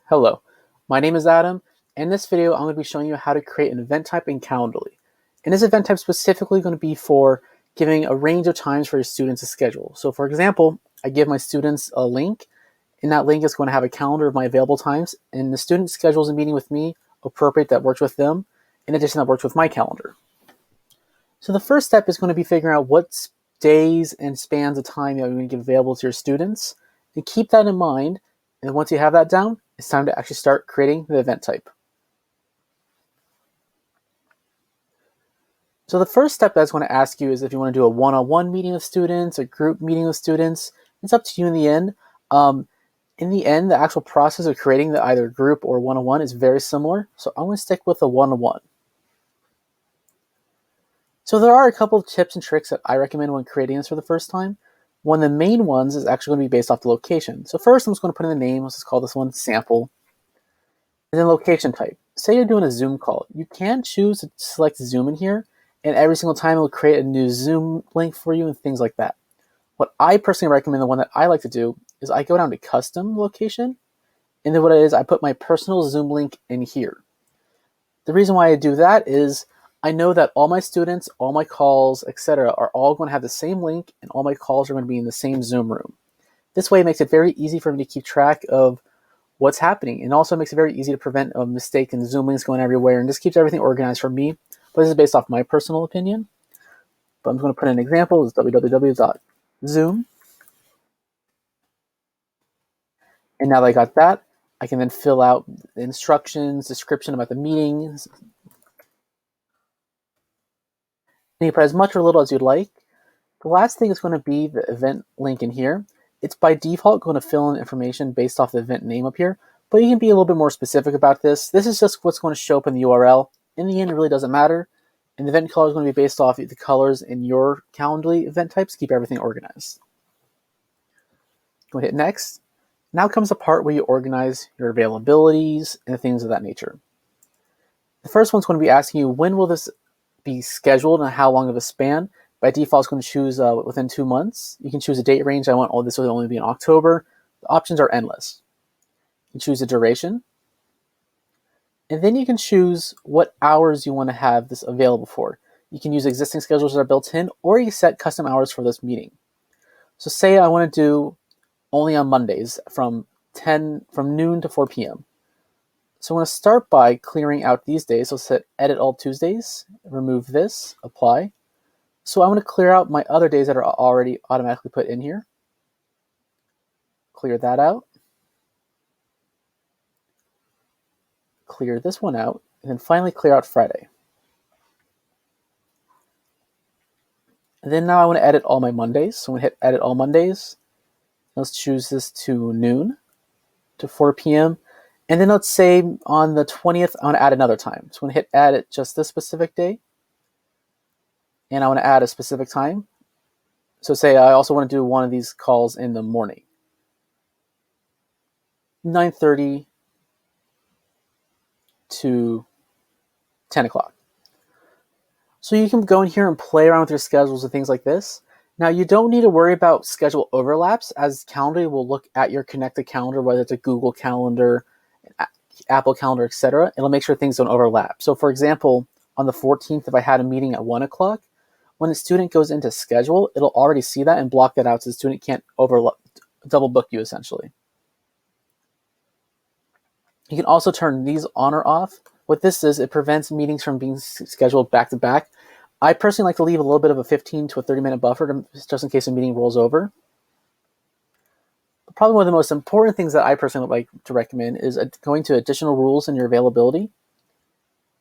Hello, my name is Adam, and in this video I'm going to be showing you how to create an event type in Calendly. And this event type is specifically going to be for giving a range of times for your students to schedule. So for example, I give my students a link, and that link is going to have a calendar of my available times, and the student schedules a meeting with me appropriate that works with them, in addition that works with my calendar. So the first step is going to be figuring out what days and spans of time you're going to give available to your students, and keep that in mind. And once you have that down, it's time to actually start creating the event type. So the first step that's going to ask you is if you want to do a one-on-one meeting with students, a group meeting with students. It's up to you in the end. The actual process of creating the either group or one-on-one is very similar. So I'm going to stick with a one-on-one. So there are a couple of tips and tricks that I recommend when creating this for the first time. One of the main ones is actually going to be based off the location. So first, I'm just going to put in the name. Let's just call this one sample. And then location type. Say you're doing a Zoom call. You can choose to select Zoom in here, and every single time it will create a new Zoom link for you and things like that. What I personally recommend, the one that I like to do, is I go down to custom location, and then what it is, I put my personal Zoom link in here. The reason why I do that is I know that all my students, all my calls, etc. are all going to have the same link, and all my calls are going to be in the same Zoom room. This way it makes it very easy for me to keep track of what's happening, and also makes it very easy to prevent a mistake and Zoom links going everywhere, and just keeps everything organized for me. But this is based off my personal opinion. But I'm going to put in an example. It's www.zoom. And now that I got that, I can then fill out the instructions, description about the meetings. And you put as much or little as you'd like. The last thing is going to be the event link in here. It's by default going to fill in information based off the event name up here, but you can be a little bit more specific about this. This is just what's going to show up in the URL. In the end, it really doesn't matter. And the event color is going to be based off the colors in your Calendly event types to keep everything organized. Go ahead and hit next. Now comes the part where you organize your availabilities and things of that nature. The first one's going to be asking you, when will this be scheduled and how long of a span? By default, it's going to choose within 2 months. You can choose a date range. I want all this will only be in October. The options are endless. You choose a duration. And then you can choose what hours you want to have this available for. You can use existing schedules that are built in, or you set custom hours for this meeting. So say I want to do only on Mondays from noon to 4 p.m. So I'm going to start by clearing out these days. So set edit all Tuesdays, remove this, apply. So I'm going to clear out my other days that are already automatically put in here. Clear that out. Clear this one out, and then finally clear out Friday. And then now I want to edit all my Mondays. So I'm going to hit edit all Mondays. Let's choose this to noon to 4 p.m. And then let's say on the 20th, I want to add another time. So I'm going to hit edit just this specific day. And I want to add a specific time. So say I also want to do one of these calls in the morning. 9:30 to 10 o'clock. So you can go in here and play around with your schedules and things like this. Now you don't need to worry about schedule overlaps, as Calendly will look at your connected calendar, whether it's a Google Calendar, Apple Calendar, etc. It'll make sure things don't overlap. So for example, on the 14th, if I had a meeting at 1 o'clock, when a student goes into schedule, it'll already see that and block that out so the student can't double book you essentially. You can also turn these on or off. What this is, it prevents meetings from being scheduled back to back. I personally like to leave a little bit of a 15 to a 30-minute buffer just in case a meeting rolls over. But probably one of the most important things that I personally like to recommend is going to additional rules in your availability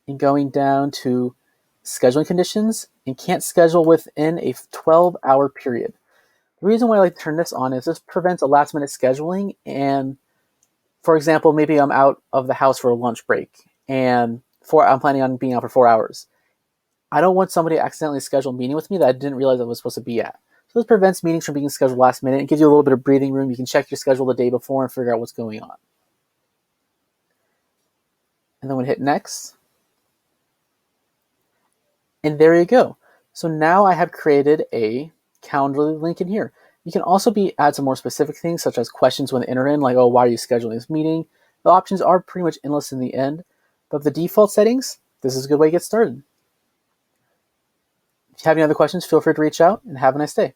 and going down to scheduling conditions, and can't schedule within a 12-hour period. The reason why I like to turn this on is this prevents a last-minute scheduling. And for example, maybe I'm out of the house for a lunch break and I'm planning on being out for 4 hours. I don't want somebody to accidentally schedule a meeting with me that I didn't realize I was supposed to be at. So this prevents meetings from being scheduled last minute and gives you a little bit of breathing room. You can check your schedule the day before and figure out what's going on. And then I'm going to hit next. And there you go. So now I have created a Calendly link in here. You can also add some more specific things, such as questions when they enter in, like, oh, why are you scheduling this meeting? The options are pretty much endless in the end, but the default settings, this is a good way to get started. If you have any other questions, feel free to reach out, and have a nice day.